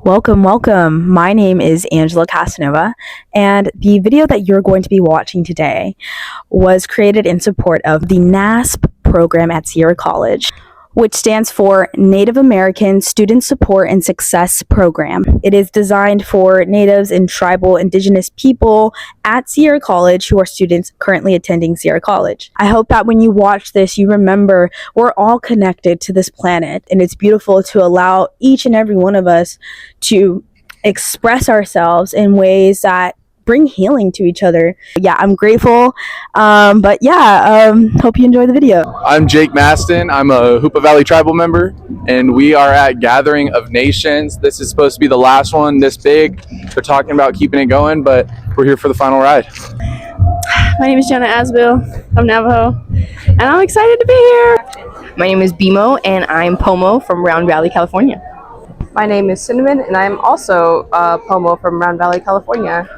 Welcome, welcome. My name is Angela Casanova, and the video that you're going to be watching today was created in support of the NASP program at Sierra College, which stands for Native American Student Support and Success Program. It is designed for Natives and tribal indigenous people at Sierra College who are students currently attending Sierra College. I hope that when you watch this, you remember we're all connected to this planet, and it's beautiful to allow each and every one of us to express ourselves in ways that bring healing to each other. Yeah, I'm grateful. Hope you enjoy the video. I'm Jake Maston. I'm a Hoopa Valley tribal member, and we are at Gathering of Nations. This is supposed to be the last one this big. They're talking about keeping it going, but we're here for the final ride. My name is Jenna Asbill. I'm Navajo, and I'm excited to be here. My name is Bimo, and I'm Pomo from Round Valley, California. My name is Cinnamon, and I'm also Pomo from Round Valley, California.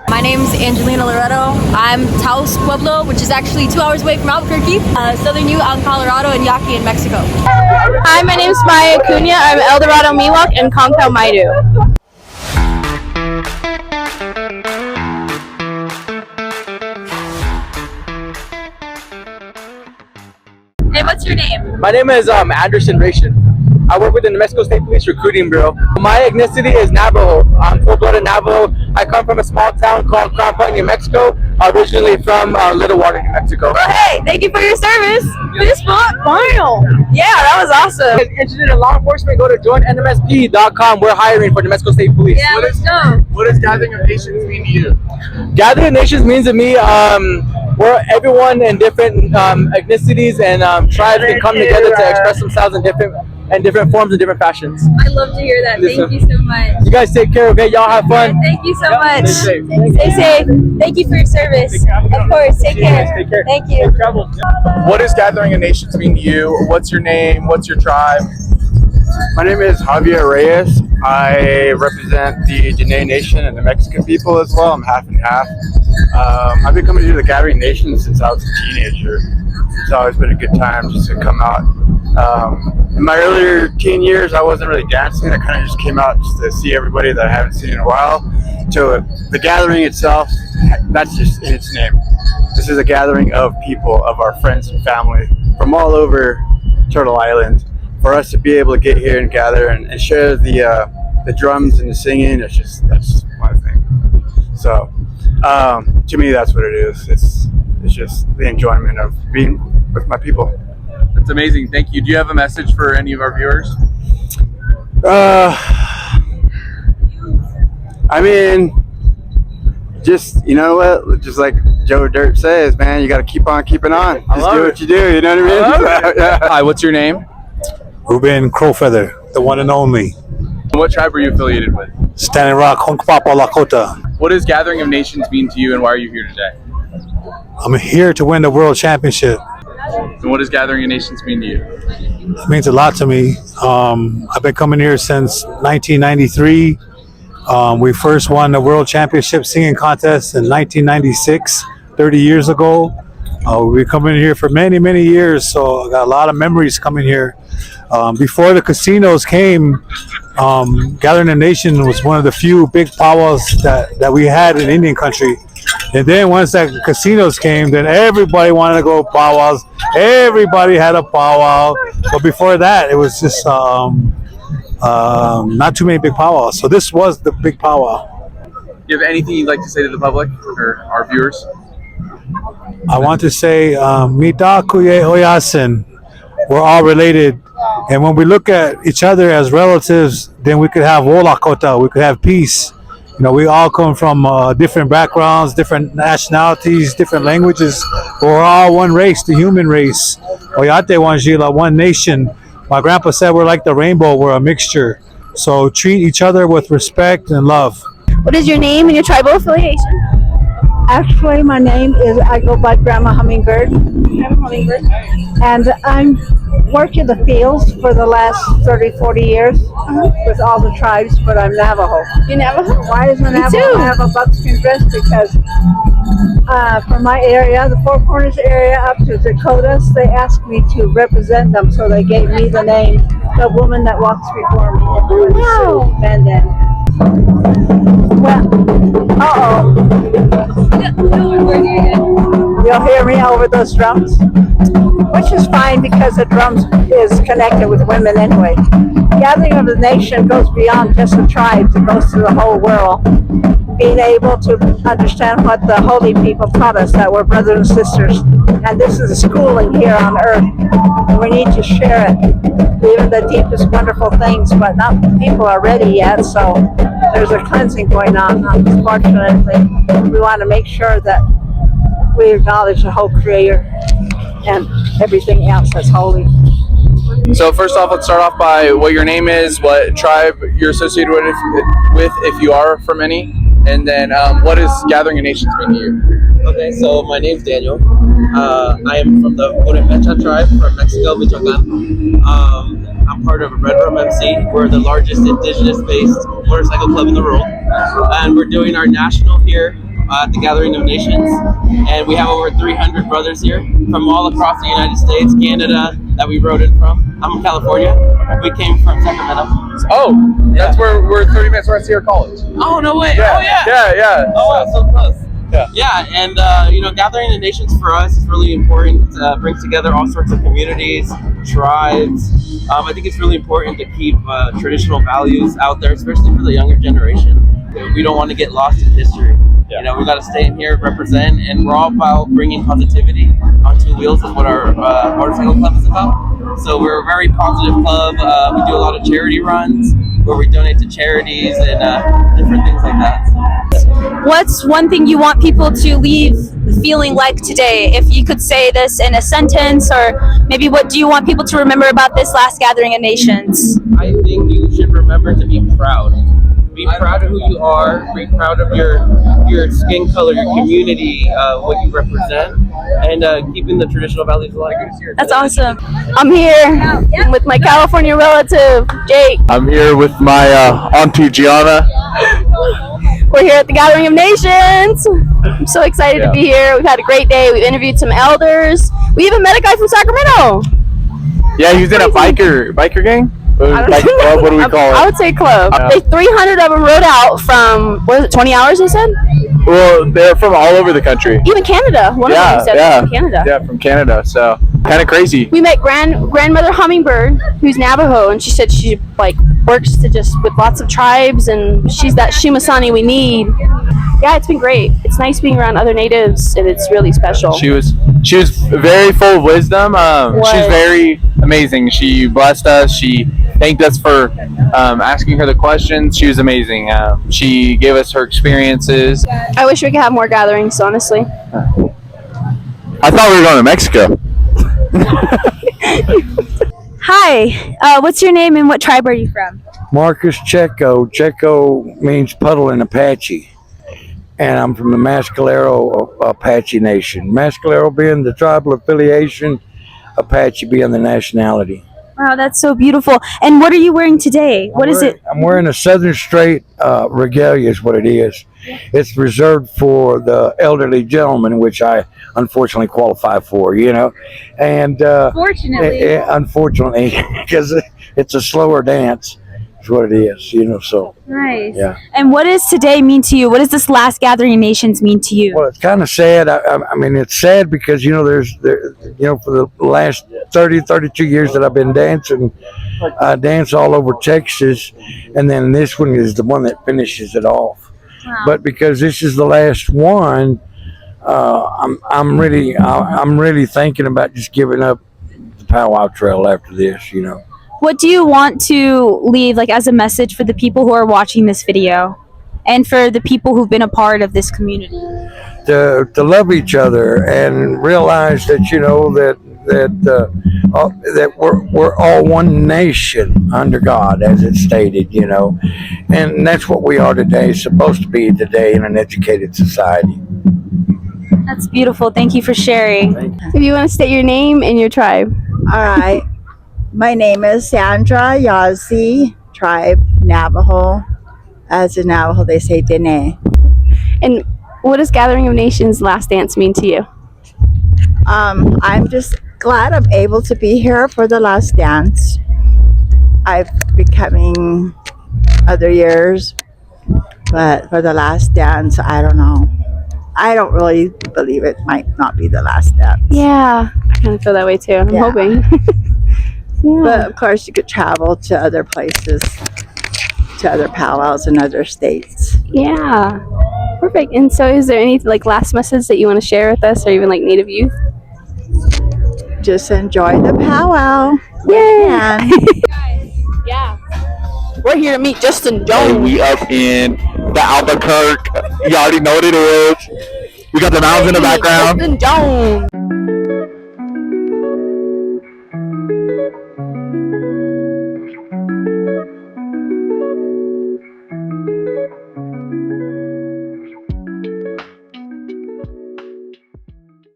My name's Angelina Loretto. I'm Taos, Pueblo, which is actually 2 hours away from Albuquerque, Southern Utah in Colorado, and Yaqui in Mexico. Hi, my name is Maya Cunha. I'm El Dorado Miwok and Kongtao Maidu. Hey, what's your name? My name is Anderson Ration. I work with the New Mexico State Police Recruiting Bureau. My ethnicity is Navajo. I'm full-blooded Navajo. I come from a small town called Crown Point, New Mexico, originally from Little Water, New Mexico. Well, hey, thank you for your service. This final. Yeah, that was awesome. If you're interested in law enforcement, go to joinnmsp.com. We're hiring for New Mexico State Police. Yeah, let's go. What does Gathering of Nations mean to you? Gathering of Nations means to me where everyone in different ethnicities and tribes can come together to express themselves in different forms and different fashions. I love to hear that. Thank you so much. You guys take care, okay? Y'all have fun. Thank you so much. Stay Stay safe. Thank you for your service. Of course. Take care. Take care. Thank you. What does Gathering of Nations mean to you? What's your name? What's your tribe? My name is Javier Reyes. I represent the Diné Nation and the Mexican people as well. I'm half and half. I've been coming to the Gathering Nation since I was a teenager. It's always been a good time just to come out. In my earlier teen years, I wasn't really dancing. I kind of just came out just to see everybody that I haven't seen in a while. So the gathering itself, that's just in its name. This is a gathering of people, of our friends and family from all over Turtle Island. For us to be able to get here and gather and share the drums and the singing, that's my thing. So to me, that's what it is. It's just the enjoyment of being with my people. That's amazing. Thank you. Do you have a message for any of our viewers? I mean, just, you know what? Just like Joe Dirt says, man, you got to keep on keeping on. Just do what you do. You know what I mean? Yeah. Hi, what's your name? Ruben Crowfeather, the one and only. What tribe are you affiliated with? Standing Rock, Hunkpapa, Lakota. What does Gathering of Nations mean to you, and why are you here today? I'm here to win the world championship. And what does Gathering of Nations mean to you? It means a lot to me. I've been coming here since 1993. We first won the world championship singing contest in 1996, 30 years ago. We've been coming here for many, many years, so I got a lot of memories coming here. Before the casinos came, Gathering the Nation was one of the few big powwows that we had in Indian country. And then once that casinos came, then everybody wanted to go powwows. Everybody had a powwow. But before that, it was just not too many big powwows. So this was the big powwow. Do you have anything you'd like to say to the public or our viewers? I want to say, Mita Kuye Oyasin. We're all related. And when we look at each other as relatives, then we could have Wolakota, we could have peace. You know, we all come from different backgrounds, different nationalities, different languages. But we're all one race, the human race. Oyate Wanjila, one nation. My grandpa said we're like the rainbow, we're a mixture. So treat each other with respect and love. What is your name and your tribal affiliation? Actually, my name is, I go by Grandma Hummingbird. Grandma Hummingbird. And I'm worked in the fields for the last 30, 40 years with all the tribes, but I'm Navajo. You're Navajo? Why is my Navajo have a buckskin dress? Because from my area, the Four Corners area up to Dakotas, they asked me to represent them, so they gave me the name, the woman that walks before me in the blue suit. And then Well, you'll hear me over those drums, which is fine because the drums is connected with women anyway. Gathering of the Nation goes beyond just the tribes, it goes to the whole world. Being able to understand what the holy people taught us, that we're brothers and sisters. And this is a schooling here on earth. We need to share it. Even the deepest, wonderful things, but not people are ready yet, so there's a cleansing going on, unfortunately. We want to make sure that we acknowledge the whole Creator and everything else that's holy. So first off, let's start off by what your name is, what tribe you're associated with if you are from any, and then what does Gathering of Nations mean to you? Okay, so my name's Daniel. I am from the Pueblo tribe from Mexico, Michoacan. I'm part of Red Rum MC. We're the largest indigenous-based motorcycle club in the world, and we're doing our national here at the Gathering of Nations. And we have over 300 brothers here from all across the United States, Canada, that we rode in from. I'm from California. We came from Sacramento. Oh, that's where we're 30 minutes west of your college. Oh, no way. Yeah. Oh, yeah. Yeah. Oh, wow, so close. Yeah, and Gathering the Nations for us is really important. Brings together all sorts of communities, tribes. I think it's really important to keep traditional values out there, especially for the younger generation. We don't want to get lost in history. Yeah. We got to stay in here, represent, and we're all about bringing positivity on two wheels. Is what our motorcycle club is about. So we're a very positive club. We do a lot of charity runs where we donate to charities and different things like that. What's one thing you want people to leave feeling like today? If you could say this in a sentence, or maybe what do you want people to remember about this last Gathering of Nations? I think you should remember to be proud. Be proud of who you are. Be proud of your skin color, your community, what you represent, and keeping the traditional values alive. That's awesome. I'm here with my California relative, Jake. I'm here with my auntie Gianna. We're here at the Gathering of Nations. I'm so excited to be here. We've had a great day. We've interviewed some elders. We even met a guy from Sacramento. Yeah, he's in a biker gang. Like club, what do we call it? I would say club. Yeah. 300 of them rode out from, what is it, 20 hours they said? Well, they're from all over the country. Even Canada. One of them said from Canada. Yeah, from Canada. So kind of crazy. We met grandmother Hummingbird, who's Navajo, and she said she works with lots of tribes, and she's that Shimasani we need. Yeah, it's been great. It's nice being around other natives, and it's really special. She was very full of wisdom. She's very amazing. She blessed us. She thanked us for asking her the questions. She was amazing. She gave us her experiences. I wish we could have more gatherings, honestly. I thought we were going to Mexico. Hi, what's your name and what tribe are you from? Marcus Checo. Checo means puddle in Apache. And I'm from the Mescalero Apache Nation. Mescalero being the tribal affiliation, Apache being the nationality. Wow, that's so beautiful. And what are you wearing today? What is it? I'm wearing a Southern Straight regalia is what it is. It's reserved for the elderly gentlemen, which I unfortunately qualify for, And unfortunately, because it's a slower dance. Is what it is, so. Nice. Yeah. And what does today mean to you? What does this last Gathering of Nations mean to you? Well, it's kind of sad. I mean, it's sad because, for the last 32 years that I've been dancing, I dance all over Texas, and then this one is the one that finishes it off. Wow. But because this is the last one, I'm really thinking about just giving up the powwow trail after this, What do you want to leave as a message for the people who are watching this video and for the people who've been a part of this community? To love each other and realize that that we're all one nation under God, as it's stated, and that's what we are today, supposed to be today in an educated society. That's beautiful. Thank you for sharing. If you want to state your name and your tribe. All right. My name is Sandra Yazzie, tribe Navajo. As in Navajo, they say Dene. And what does Gathering of Nations Last Dance mean to you? I'm just glad I'm able to be here for the last dance. I've been coming other years, But for the last dance, I don't know. I don't really believe it might not be the last dance. Yeah, I kind of feel that way too. I'm hoping. But of course, you could travel to other places, to other powwows in other states. Yeah, perfect. And so, is there any like last message that you want to share with us, or even like Native youth? Just enjoy the powwow. Yay! Yeah. We're here to meet Justin Jones. Hey, we up in the Albuquerque. You already know what it is. We got the mountains in the background. Justin Jones.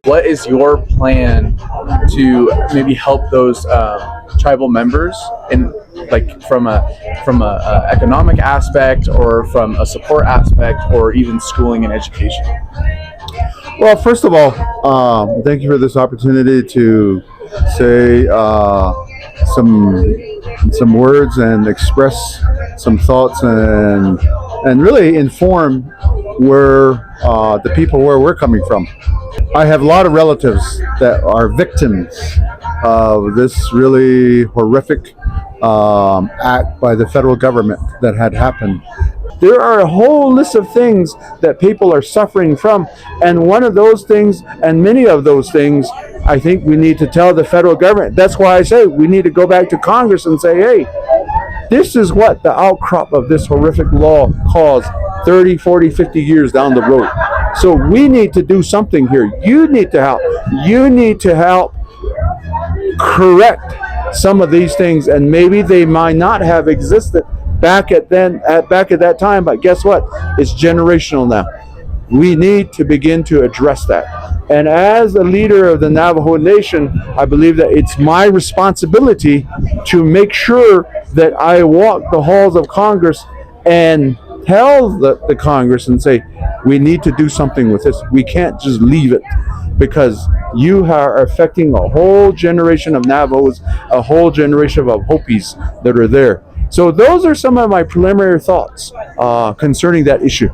What is your plan to maybe help those tribal members in like from a economic aspect, or from a support aspect, or even schooling and education? Well, first of all, thank you for this opportunity to say some words and express some thoughts and really inform where the people where we're coming from. I have a lot of relatives that are victims of this really horrific act by the federal government that had happened. There are a whole list of things that people are suffering from, and one of those things, and many of those things, I think we need to tell the federal government. That's why I say we need to go back to Congress and say, hey, this is what the outcrop of this horrific law caused 30, 40, 50 years down the road. So we need to do something here. You need to help. You need to help correct some of these things, and maybe they might not have existed back at that time, but guess what? It's generational now. We need to begin to address that. And as a leader of the Navajo Nation, I believe that it's my responsibility to make sure that I walk the halls of Congress and tell the Congress and say, we need to do something with this. We can't just leave it, because you are affecting a whole generation of Navajos, a whole generation of Hopis that are there. So those are some of my preliminary thoughts concerning that issue.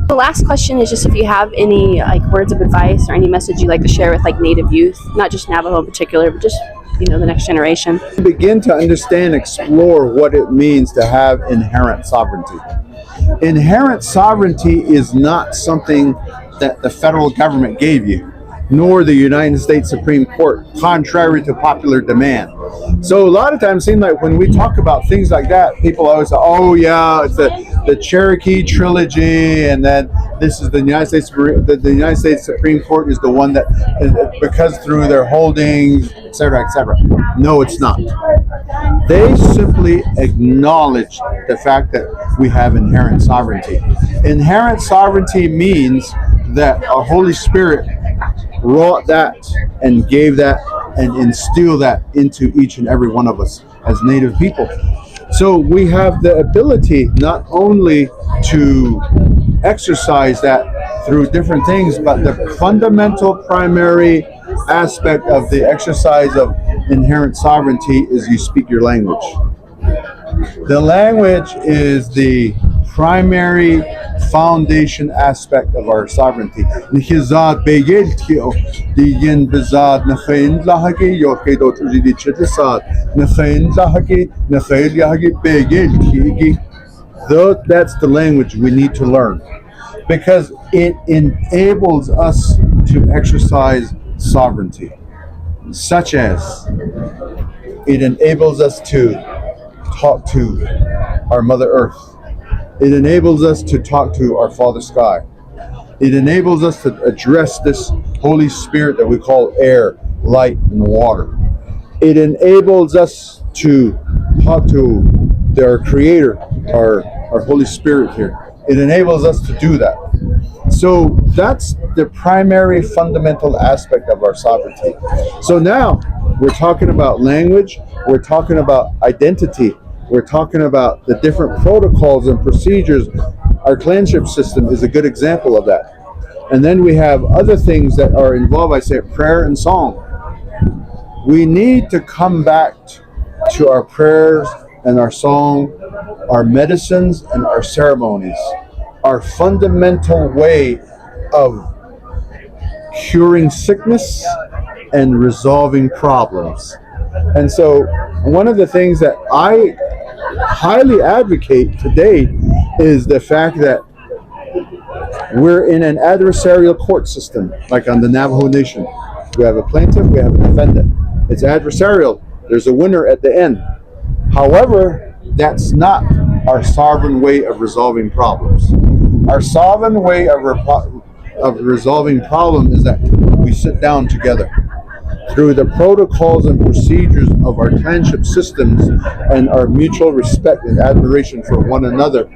The last question is just if you have any like words of advice or any message you'd like to share with like Native youth, not just Navajo in particular, but just the next generation. Begin to understand, explore what it means to have inherent sovereignty. Inherent sovereignty is not something that the federal government gave you, nor the United States Supreme Court, contrary to popular demand. So a lot of times it seems like when we talk about things like that, people always say, oh yeah, it's the Cherokee Trilogy, and then this is the United States Supreme Court is the one that, because through their holdings, etc., etc. No, it's not. They simply acknowledge the fact that we have inherent sovereignty. Inherent sovereignty means that our Holy Spirit wrought that and gave that and instilled that into each and every one of us as Native people. So we have the ability not only to exercise that through different things, but the fundamental primary aspect of the exercise of inherent sovereignty is you speak your language. The language is the primary foundation aspect of our sovereignty. That's the language we need to learn, because it enables us to exercise sovereignty, such as it enables us to talk to our Mother Earth. It enables us to talk to our Father Sky. It enables us to address this Holy Spirit that we call air, light, and water. It enables us to talk to our Creator, our Holy Spirit here. It enables us to do that. So that's the primary fundamental aspect of our sovereignty. So now we're talking about language, we're talking about identity, we're talking about the different protocols and procedures. Our clanship system is a good example of that. And then we have other things that are involved, I say prayer and song. We need to come back to our prayers and our song, our medicines and our ceremonies. our fundamental way of curing sickness and resolving problems. And so one of the things that I highly advocate today is the fact that we're in an adversarial court system, like on the Navajo Nation. We have a plaintiff, we have a defendant. It's adversarial. There's a winner at the end. However, that's not our sovereign way of resolving problems. Our sovereign way of resolving problems is that we sit down together through the protocols and procedures of our clanship systems and our mutual respect and admiration for one another.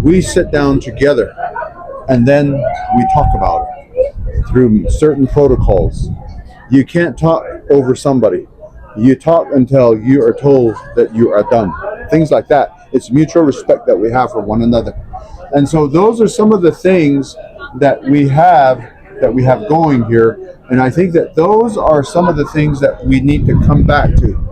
We sit down together and then we talk about it through certain protocols. You can't talk over somebody. You talk until you are told that you are done. Things like that. It's mutual respect that we have for one another. And so those are some of the things that we have going here. And I think that those are some of the things that we need to come back to.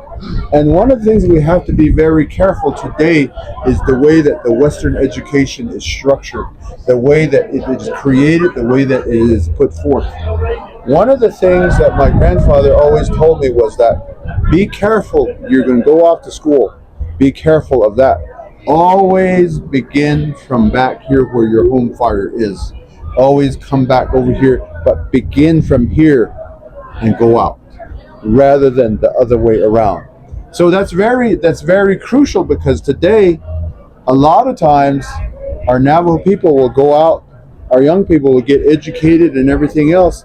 And one of the things we have to be very careful today is the way that the Western education is structured, the way that it is created, the way that it is put forth. One of the things that my grandfather always told me was that be careful, you're going to go off to school. Be careful of that. Always begin from back here where your home fire is. Always come back over here, but begin from here and go out rather than the other way around. So that's very crucial, because today a lot of times our Navajo people will go out, our young people will get educated and everything else,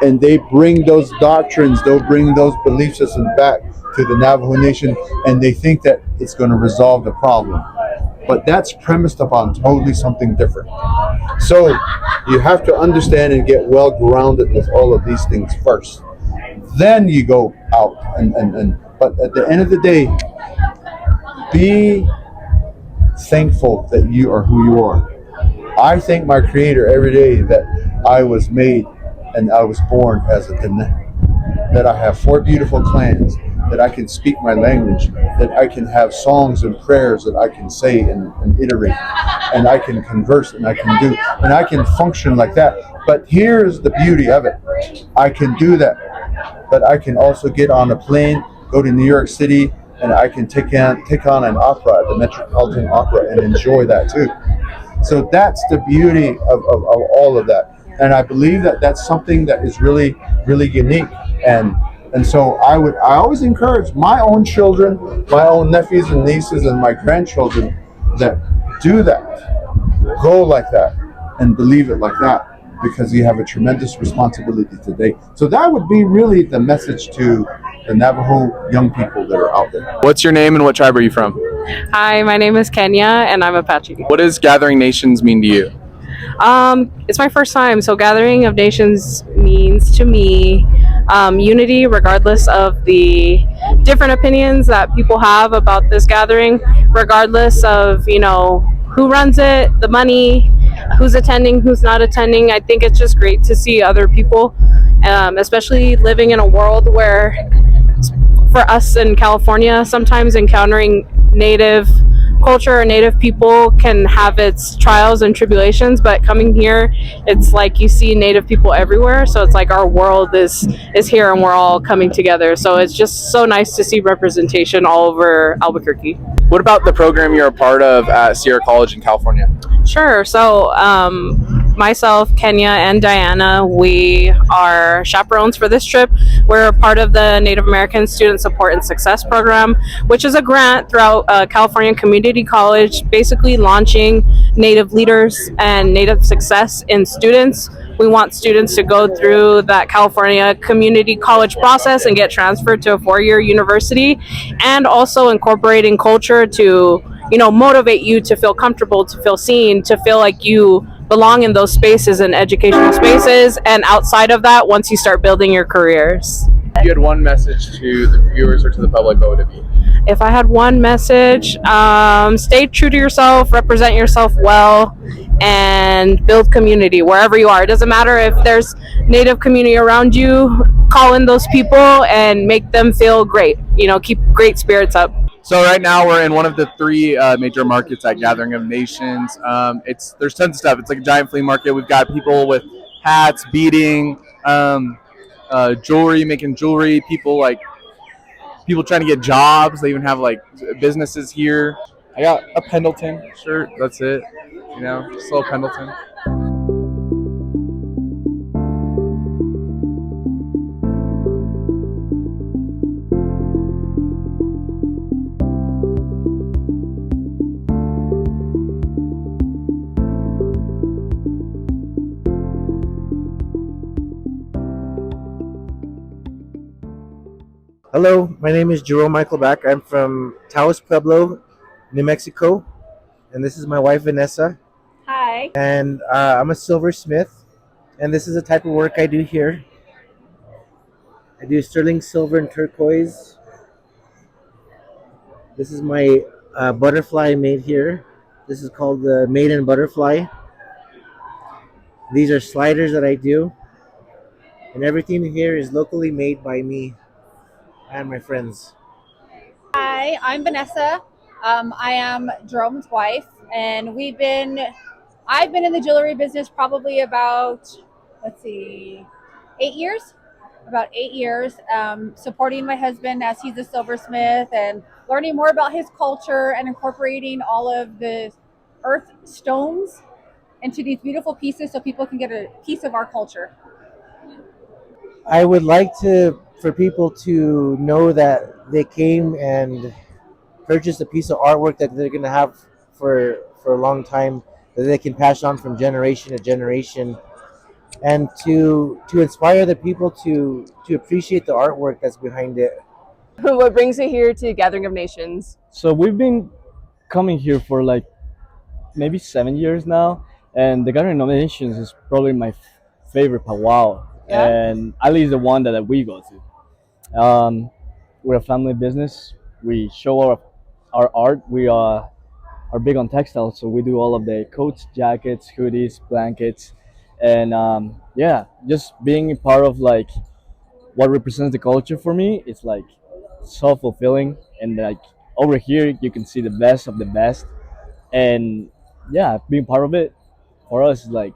and they bring those doctrines, they'll bring those belief systems back to the Navajo Nation, and they think that it's going to resolve the problem. But that's premised upon totally something different. So you have to understand and get well grounded with all of these things first. Then you go out but at the end of the day, be thankful that you are who you are. I thank my Creator every day that I was made and I was born as a Dene, that I have 4 beautiful clans, that I can speak my language, that I can have songs and prayers that I can say and iterate, and I can converse and I can do, and I can function like that. But here's the beauty of it. I can do that, but I can also get on a plane, go to New York City, and I can take on an opera at the Metropolitan Opera and enjoy that too. So that's the beauty of all of that. And I believe that that's something that is really, really unique. And so I always encourage my own children, my own nephews and nieces and my grandchildren that do that, go like that, and believe it like that, because you have a tremendous responsibility today. So that would be really the message to the Navajo young people that are out there. What's your name and what tribe are you from? Hi, my name is Kenya, and I'm Apache. What does Gathering Nations mean to you? It's my first time, so Gathering of Nations means to me unity, regardless of the different opinions that people have about this gathering, regardless of, who runs it, the money, who's attending, who's not attending. I think it's just great to see other people, especially living in a world where, for us in California, sometimes encountering Native culture or Native people can have its trials and tribulations, but coming here, it's like you see Native people everywhere. So it's like our world is here and we're all coming together. So it's just so nice to see representation all over Albuquerque. What about the program you're a part of at Sierra College in California? Sure. So myself, Kenya, and Diana, we are chaperones for this trip. We're a part of the Native American Student Support and Success Program, which is a grant throughout California Community College, basically launching Native leaders and Native success in students. We want students to go through that California Community College process and get transferred to a 4-year university, and also incorporating culture to motivate you to feel comfortable, to feel seen, to feel like you belong in those spaces and educational spaces. And outside of that, once you start building your careers. If you had one message to the viewers or to the public, what would it be? If I had one message, stay true to yourself, represent yourself well, and build community wherever you are. It doesn't matter if there's Native community around you, call in those people and make them feel great. Keep great spirits up. So right now we're in one of the three major markets at Gathering of Nations. There's tons of stuff. It's like a giant flea market. We've got people with hats, beading, jewelry, making jewelry. People trying to get jobs. They even have like businesses here. I got a Pendleton shirt. That's it. Just a little Pendleton. Hello, my name is Jerome Michael Back. I'm from Taos, Pueblo, New Mexico, and this is my wife Vanessa. Hi. And I'm a silversmith, and this is the type of work I do here. I do sterling silver and turquoise. This is my butterfly made here. This is called the maiden butterfly. These are sliders that I do, and everything here is locally made by me and my friends. Hi, I'm Vanessa. I am Jerome's wife, and I've been in the jewelry business probably about, 8 years. About 8 years, supporting my husband as he's a silversmith and learning more about his culture and incorporating all of the earth stones into these beautiful pieces so people can get a piece of our culture. I would like for people to know that they came and purchased a piece of artwork that they're going to have for a long time, that they can pass on from generation to generation, and to inspire the people to appreciate the artwork that's behind it. What brings you here to Gathering of Nations? So we've been coming here for like maybe 7 years now, and the Gathering of Nations is probably my favorite powwow, and at least the one that we go to. We're a family business. We show our art. We are big on textiles, so we do all of the coats, jackets, hoodies, blankets, and just being a part of like what represents the culture for me. It's like so fulfilling, and like over here you can see the best of the best, and being part of it for us is like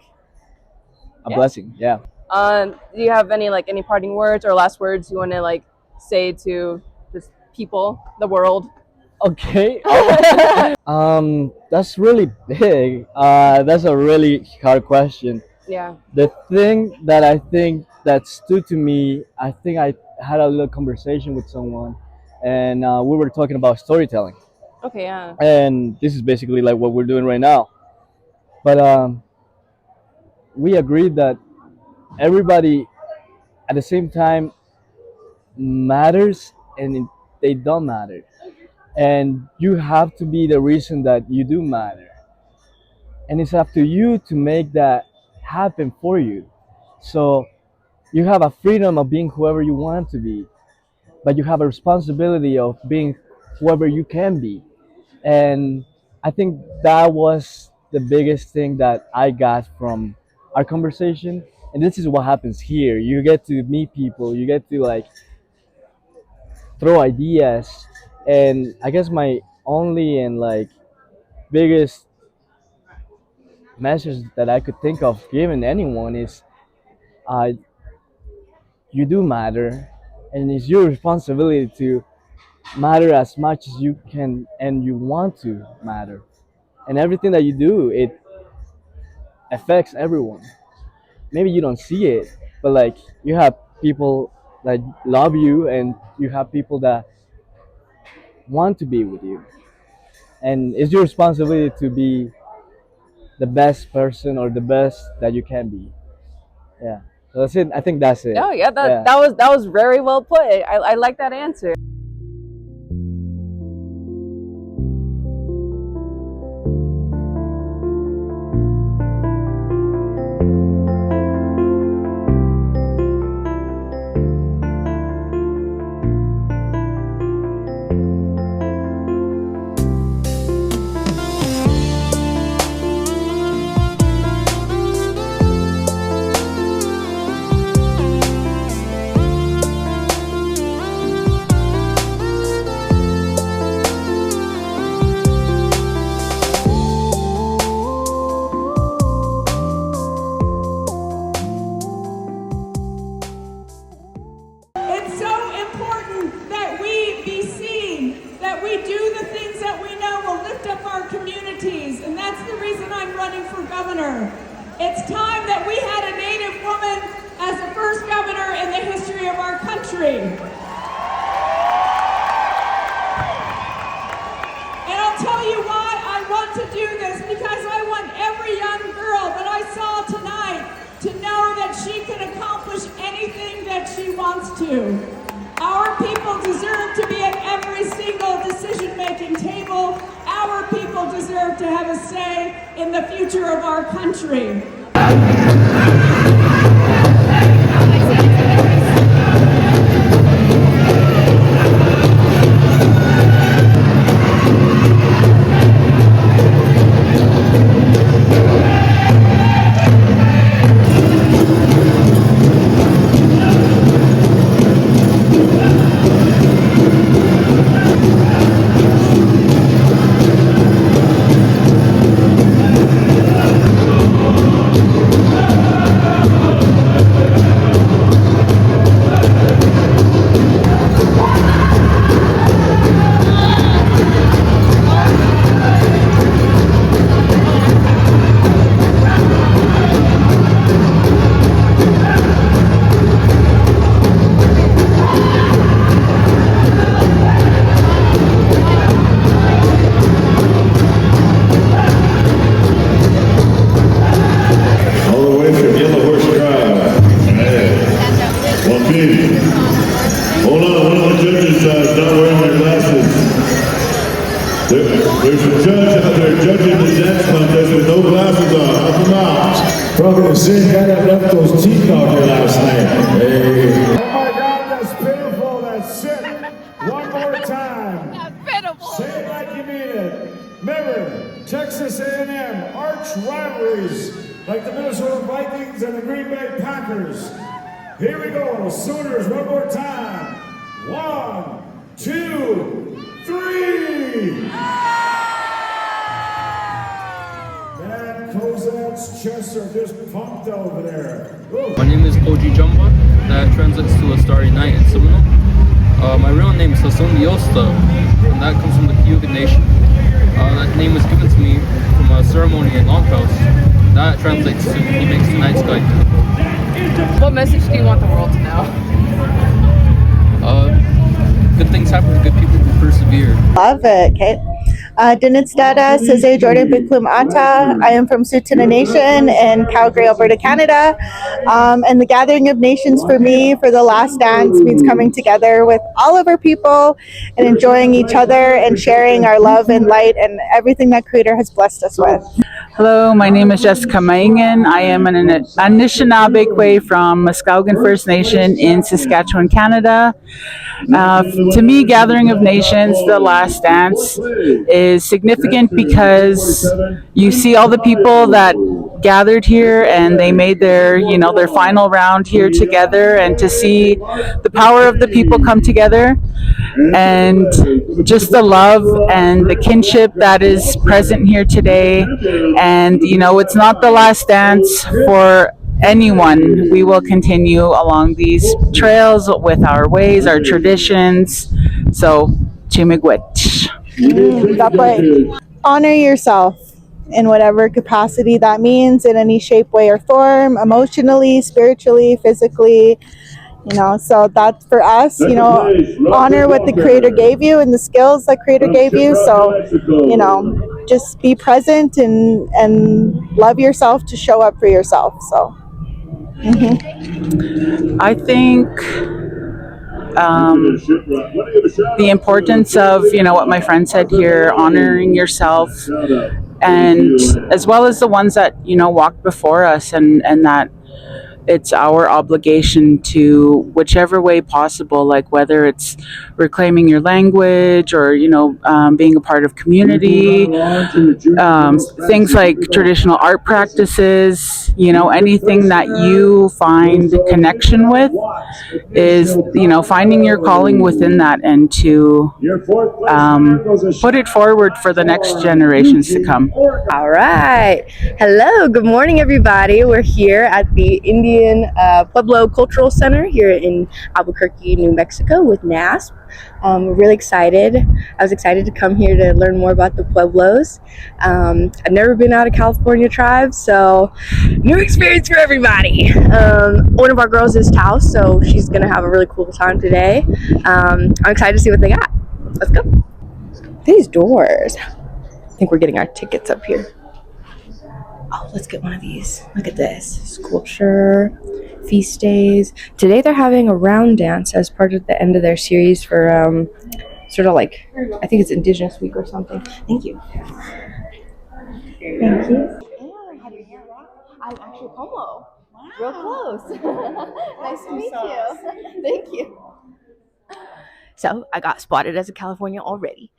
a blessing. Yeah. Do you have any parting words or last words you want to say to just people, the world? Okay. That's really big. That's a really hard question. Yeah. The thing that I think that stood to me, I think I had a little conversation with someone, and we were talking about storytelling. Okay, yeah. And this is basically like what we're doing right now. But we agreed that everybody at the same time matters and they don't matter. And you have to be the reason that you do matter. And it's up to you to make that happen for you. So you have a freedom of being whoever you want to be, but you have a responsibility of being whoever you can be. And I think that was the biggest thing that I got from our conversation. And this is what happens here. You get to meet people, you get to like throw ideas. And I guess my only and like biggest message that I could think of giving anyone is uh, you do matter, and it's your responsibility to matter as much as you can and you want to matter. And everything that you do, it affects everyone. Maybe you don't see it, but like you have people that love you, and you have people that want to be with you. And it's your responsibility to be the best person or the best that you can be. Yeah. So that's it. I think that's it. Oh yeah, that was very well put. I like that answer. governor. It's time that we had a Native woman as the first governor in the history of our country. And I'll tell you why I want to do this, because I want every young girl that I saw tonight to know that she can accomplish anything that she wants to. Our people deserve to be at every single decision-making table. Our people deserve to have a say in the future of our country. There's a judge out there judging the dance contest with no glasses on. Help him out. Probably the same guy that left those teeth out here last night. Hey. Oh my God, that's pitiful. That's sick. One more time. That's pitiful. Say it like you mean it. Remember, Texas A&M arch rivalries like the Minnesota Vikings and the Green Bay Packers. Here we go. Sooners, one more time. 1, 2, 3. Man, Kozak's chests are just pumped over there. Ooh. My name is Oji Jumba. That translates to a starry night in Seminole. My real name is Sason Diosta, and that comes from the Cayuga Nation. That name was given to me from a ceremony in Longhouse. That translates to he makes the night sky beautiful. What message do you want the world to know? Good things happen to good people who persevere. Love it, Kate. Dinitz Dada, Sese Jordan Biklum Ata. I am from Tsuut'ina Nation in Calgary, Alberta, Canada. And the Gathering of Nations for me, for the last dance, means coming together with all of our people and enjoying each other and sharing our love and light and everything that Creator has blessed us with. Hello, my name is Jessica Maingan. I am an Anishinaabe from Muskowgan First Nation in Saskatchewan, Canada. To me, Gathering of Nations, the last dance, is significant because you see all the people that gathered here and they made their, their final round here together, and to see the power of the people come together and just the love and the kinship that is present here today. And, it's not the last dance for anyone. We will continue along these trails with our ways, our traditions. So, Chimigwech. Honor yourself in whatever capacity that means, in any shape, way, or form, emotionally, spiritually, physically. So that's for us, honor what the Creator gave you and the skills that Creator gave you. So, just be present and love yourself to show up for yourself. So, I think the importance of, what my friend said here, honoring yourself, and as well as the ones that, walked before us, and that it's our obligation to, whichever way possible, like whether it's reclaiming your language or, being a part of community, things like traditional art practices, anything that you find connection with is, finding your calling within that, and to put it forward for the next generations to come. All right. Hello. Good morning, everybody. We're here at the Indian Pueblo Cultural Center here in Albuquerque, New Mexico with NASP. We're really excited. I was excited to come here to learn more about the Pueblos. I've never been out of California tribes, so new experience for everybody. One of our girls is Taos, so she's gonna have a really cool time today. I'm excited to see what they got. Let's go. These doors. I think we're getting our tickets up here. Oh, let's get one of these. Look at this. Sculpture, feast days. Today they're having a round dance as part of the end of their series for sort of like, I think it's Indigenous Week or something. Thank you. Thank you. I'm actually Como. Real close. Nice to meet you. Thank you. So I got spotted as a California already.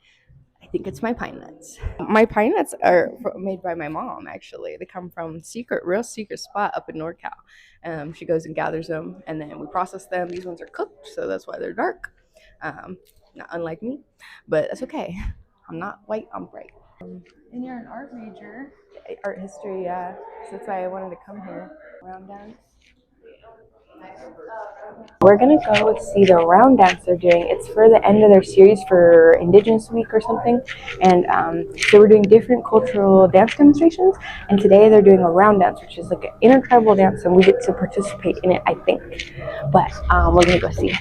I think it's my pine nuts. My pine nuts are made by my mom, actually. They come from real secret spot up in NorCal. She goes and gathers them, and then we process them. These ones are cooked, so that's why they're dark. Not unlike me, but that's okay. I'm not white, I'm bright. And you're an art major. Art history, yeah. So that's why I wanted to come here. Round dance. We're gonna go see the round dance they're doing. It's for the end of their series for Indigenous Week or something, and so we're doing different cultural dance demonstrations. And today they're doing a round dance, which is like an intertribal dance, and we get to participate in it, I think. But we're gonna go see.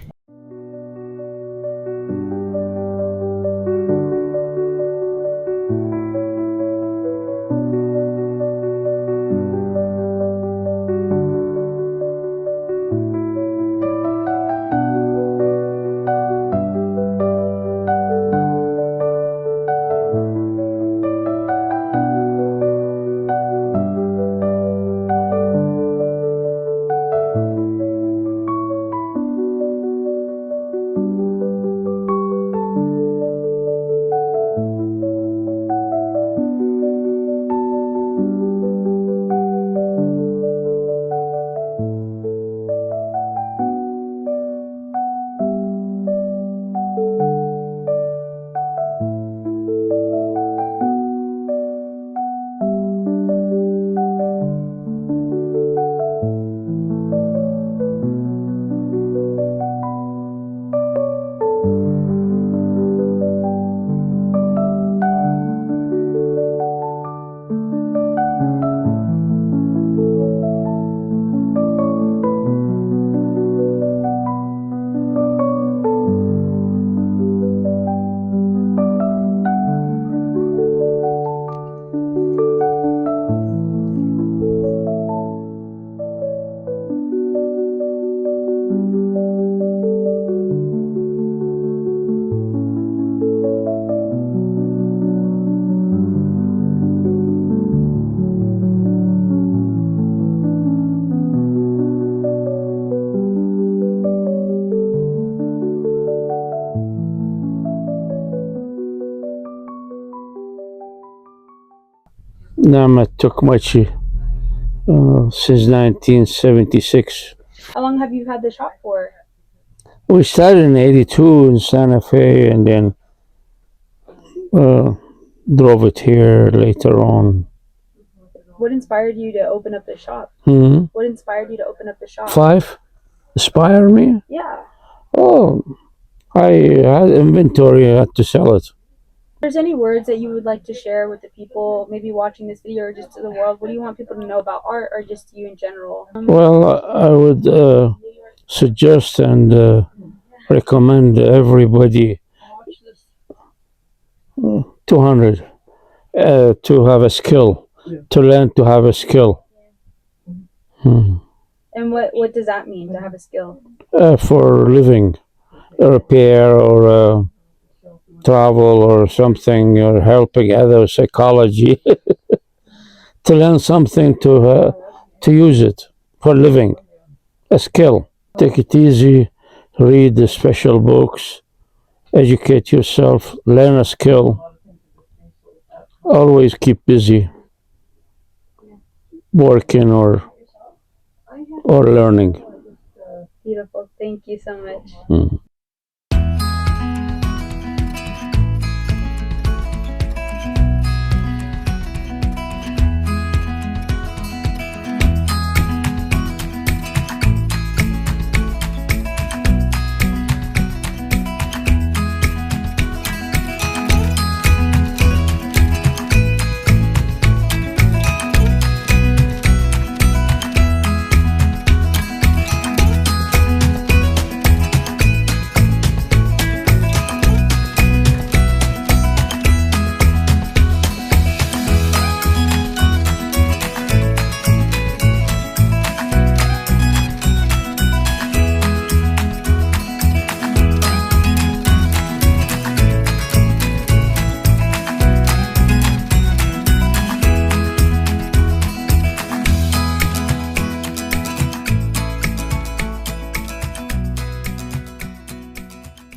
Nama Tokmachi since 1976. How long have you had the shop for? We started in '82 in Santa Fe, and then drove it here later on. What inspired you to open up the shop? Hmm? What inspired you to open up the shop? 5 inspire me? Yeah. Oh, I had inventory, I had to sell it. If there's any words that you would like to share with the people, maybe watching this video or just to the world, what do you want people to know about art or just you in general? Well, I would suggest and recommend everybody 200 to have a skill, to learn to have a skill. And what does that mean, to have a skill? For living, repair or travel or something, or helping others, psychology. To learn something to use it for living, a skill. Take it easy, read the special books, educate yourself, learn a skill. Always keep busy, working or learning. Beautiful. Thank you so much. Mm.